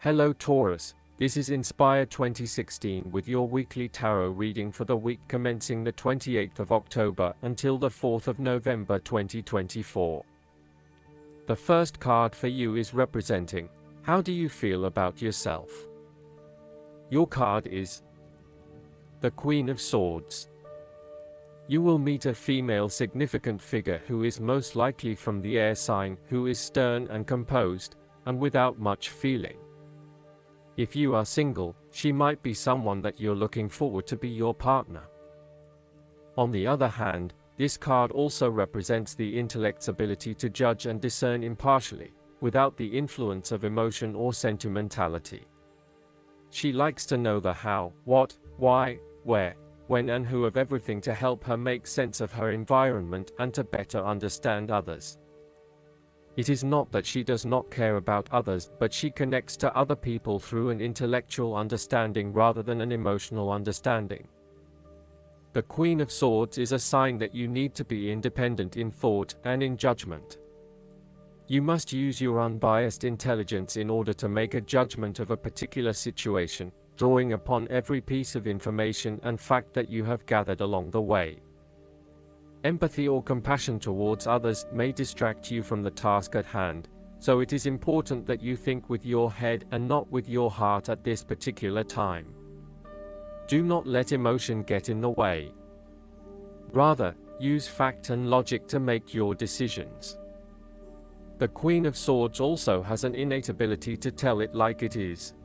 Hello Taurus, this is Inspire 2016 with your weekly tarot reading for the week commencing the 28th of October until the 4th of November 2024. The first card for you is representing, how do you feel about yourself? Your card is the Queen of Swords. You will meet a female significant figure who is most likely from the air sign, who is stern and composed, and without much feeling. If you are single, she might be someone that you're looking forward to be your partner. On the other hand, this card also represents the intellect's ability to judge and discern impartially, without the influence of emotion or sentimentality. She likes to know the how, what, why, where, when and who of everything to help her make sense of her environment and to better understand others. It is not that she does not care about others, but she connects to other people through an intellectual understanding rather than an emotional understanding. The Queen of Swords is a sign that you need to be independent in thought and in judgment. You must use your unbiased intelligence in order to make a judgment of a particular situation, drawing upon every piece of information and fact that you have gathered along the way. Empathy or compassion towards others may distract you from the task at hand, so it is important that you think with your head and not with your heart at this particular time. Do not let emotion get in the way. Rather, use fact and logic to make your decisions. The Queen of Swords also has an innate ability to tell it like it is.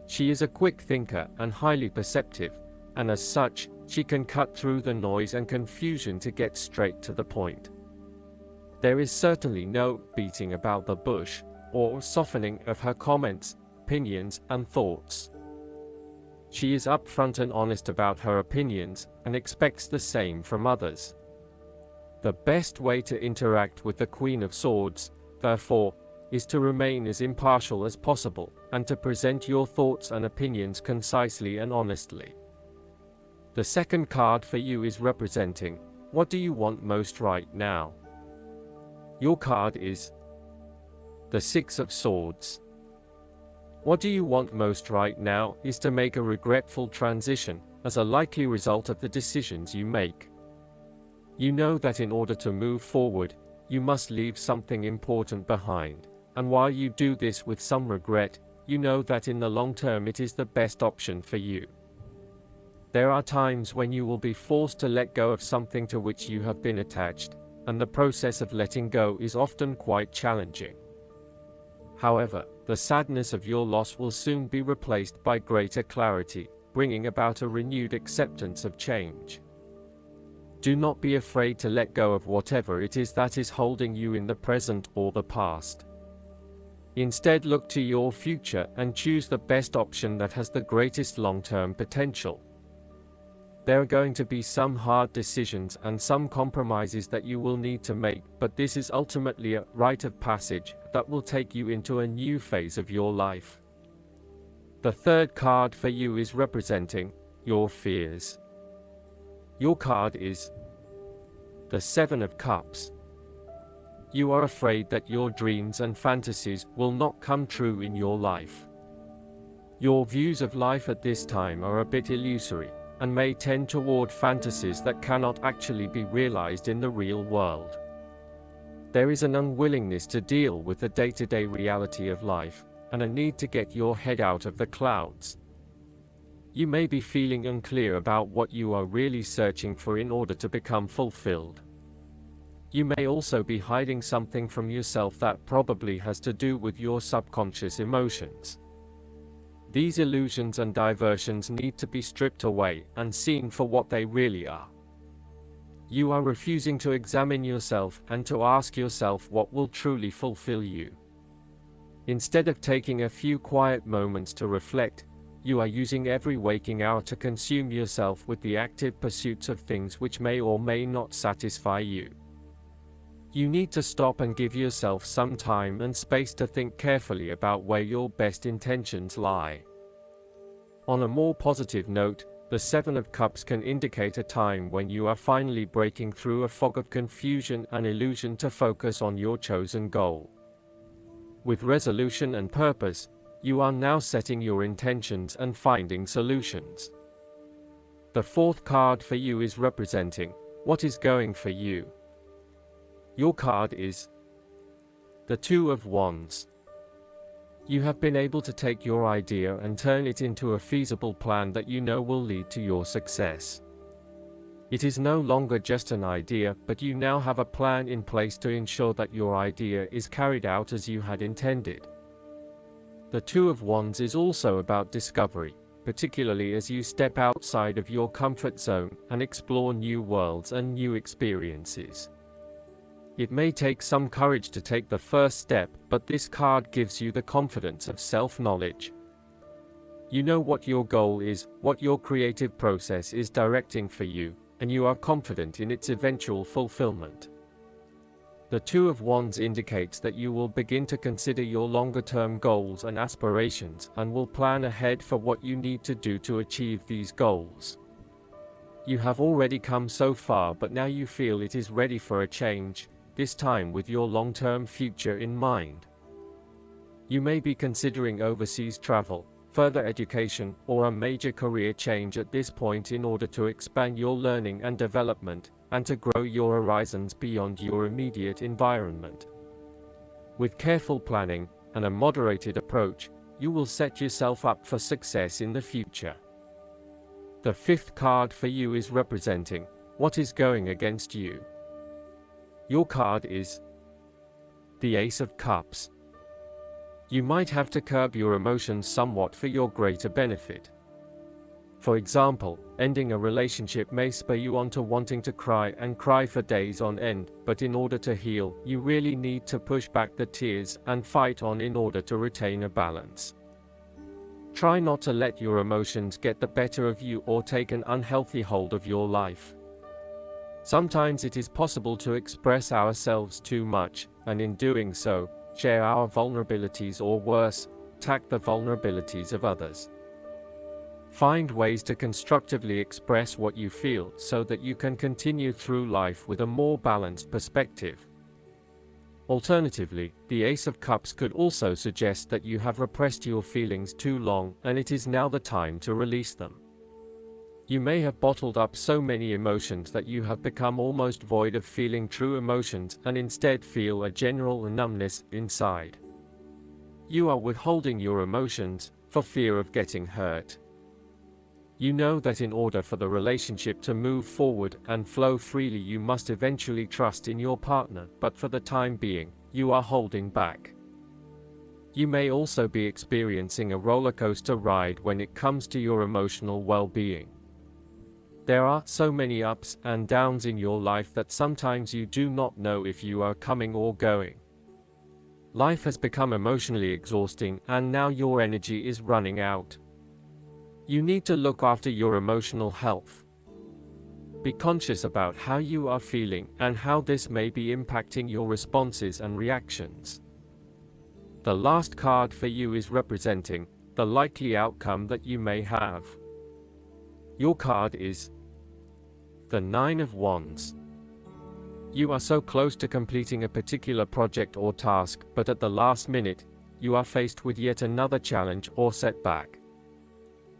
She is a quick thinker and highly perceptive, and as such, she can cut through the noise and confusion to get straight to the point. There is certainly no beating about the bush, or softening of her comments, opinions, and thoughts. She is upfront and honest about her opinions, and expects the same from others. The best way to interact with the Queen of Swords, therefore, is to remain as impartial as possible, and to present your thoughts and opinions concisely and honestly. The second card for you is representing, what do you want most right now? Your card is the Six of Swords. What do you want most right now is to make a regretful transition, as a likely result of the decisions you make. You know that in order to move forward, you must leave something important behind, and while you do this with some regret, you know that in the long term it is the best option for you. There are times when you will be forced to let go of something to which you have been attached, and the process of letting go is often quite challenging. However, the sadness of your loss will soon be replaced by greater clarity, bringing about a renewed acceptance of change. Do not be afraid to let go of whatever it is that is holding you in the present or the past. Instead, look to your future and choose the best option that has the greatest long-term potential. There are going to be some hard decisions and some compromises that you will need to make, but this is ultimately a rite of passage that will take you into a new phase of your life. The third card for you is representing your fears. Your card is the Seven of Cups. You are afraid that your dreams and fantasies will not come true in your life. Your views of life at this time are a bit illusory, and may tend toward fantasies that cannot actually be realized in the real world. There is an unwillingness to deal with the day-to-day reality of life, and a need to get your head out of the clouds. You may be feeling unclear about what you are really searching for in order to become fulfilled. You may also be hiding something from yourself that probably has to do with your subconscious emotions. These illusions and diversions need to be stripped away and seen for what they really are. You are refusing to examine yourself and to ask yourself what will truly fulfill you. Instead of taking a few quiet moments to reflect, you are using every waking hour to consume yourself with the active pursuits of things which may or may not satisfy you. You need to stop and give yourself some time and space to think carefully about where your best intentions lie. On a more positive note, the Seven of Cups can indicate a time when you are finally breaking through a fog of confusion and illusion to focus on your chosen goal. With resolution and purpose, You are now setting your intentions and finding solutions. The fourth card for you is representing what is going for you. Your card is the Two of Wands. You have been able to take your idea and turn it into a feasible plan that you know will lead to your success. It is no longer just an idea, but you now have a plan in place to ensure that your idea is carried out as you had intended. The Two of Wands is also about discovery, particularly as you step outside of your comfort zone and explore new worlds and new experiences. It may take some courage to take the first step, but this card gives you the confidence of self-knowledge. You know what your goal is, what your creative process is directing for you, and you are confident in its eventual fulfillment. The Two of Wands indicates that you will begin to consider your longer-term goals and aspirations and will plan ahead for what you need to do to achieve these goals. You have already come so far, but now you feel it is ready for a change, this time with your long-term future in mind. You may be considering overseas travel, further education, or a major career change at this point in order to expand your learning and development, and to grow your horizons beyond your immediate environment. With careful planning and a moderated approach, you will set yourself up for success in the future. The fifth card for you is representing what is going against you. Your card is the Ace of Cups. You might have to curb your emotions somewhat for your greater benefit. For example, ending a relationship may spur you on to wanting to cry and cry for days on end, but in order to heal, you really need to push back the tears and fight on in order to retain a balance. Try not to let your emotions get the better of you or take an unhealthy hold of your life. Sometimes it is possible to express ourselves too much, and in doing so, share our vulnerabilities or worse, attack the vulnerabilities of others. Find ways to constructively express what you feel so that you can continue through life with a more balanced perspective. Alternatively, the Ace of Cups could also suggest that you have repressed your feelings too long and it is now the time to release them. You may have bottled up so many emotions that you have become almost void of feeling true emotions and instead feel a general numbness inside. You are withholding your emotions for fear of getting hurt. You know that in order for the relationship to move forward and flow freely, you must eventually trust in your partner, but for the time being, you are holding back. You may also be experiencing a roller coaster ride when it comes to your emotional well-being. There are so many ups and downs in your life that sometimes you do not know if you are coming or going. Life has become emotionally exhausting and now your energy is running out. You need to look after your emotional health. Be conscious about how you are feeling and how this may be impacting your responses and reactions. The last card for you is representing the likely outcome that you may have. Your card is the Nine of Wands. You are so close to completing a particular project or task, but at the last minute, you are faced with yet another challenge or setback.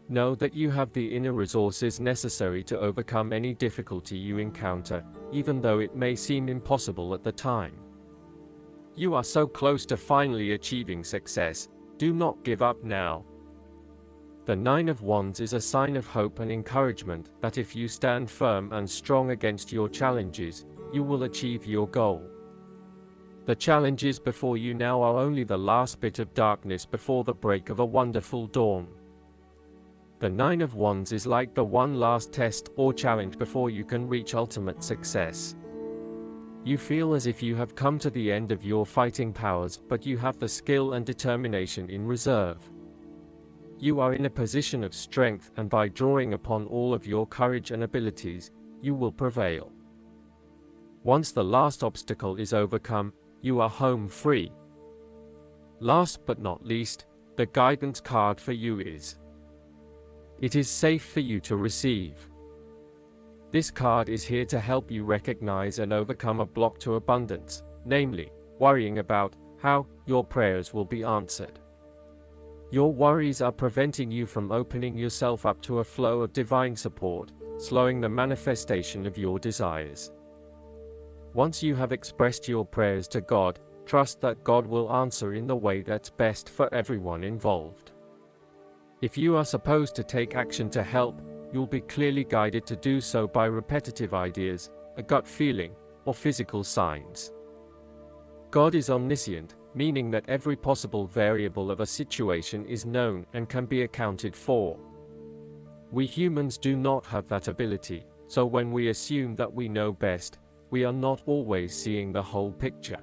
Know that you have the inner resources necessary to overcome any difficulty you encounter, even though it may seem impossible at the time. You are so close to finally achieving success. Do not give up now. The Nine of Wands is a sign of hope and encouragement that if you stand firm and strong against your challenges, you will achieve your goal. The challenges before you now are only the last bit of darkness before the break of a wonderful dawn. The Nine of Wands is like the one last test or challenge before you can reach ultimate success. You feel as if you have come to the end of your fighting powers, but you have the skill and determination in reserve. You are in a position of strength, and by drawing upon all of your courage and abilities, you will prevail. Once the last obstacle is overcome, you are home free. Last but not least, the guidance card for you is "It is safe for you to receive." This card is here to help you recognize and overcome a block to abundance, namely, worrying about how your prayers will be answered. Your worries are preventing you from opening yourself up to a flow of divine support, slowing the manifestation of your desires. Once you have expressed your prayers to God, trust that God will answer in the way that's best for everyone involved. If you are supposed to take action to help, you'll be clearly guided to do so by repetitive ideas, a gut feeling, or physical signs. God is omniscient, meaning that every possible variable of a situation is known and can be accounted for. We humans do not have that ability, so when we assume that we know best, we are not always seeing the whole picture.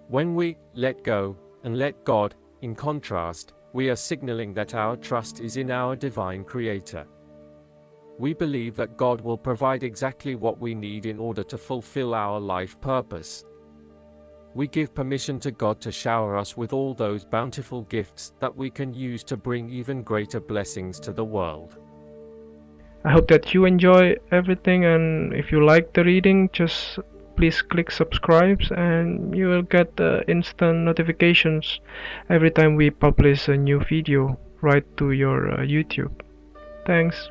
When we let go and let God, in contrast, we are signaling that our trust is in our divine Creator. We believe that God will provide exactly what we need in order to fulfill our life purpose. We give permission to God to shower us with all those bountiful gifts that we can use to bring even greater blessings to the world. I hope that you enjoy everything, and if you like the reading, just please click subscribe and you will get instant notifications every time we publish a new video right to your YouTube. Thanks.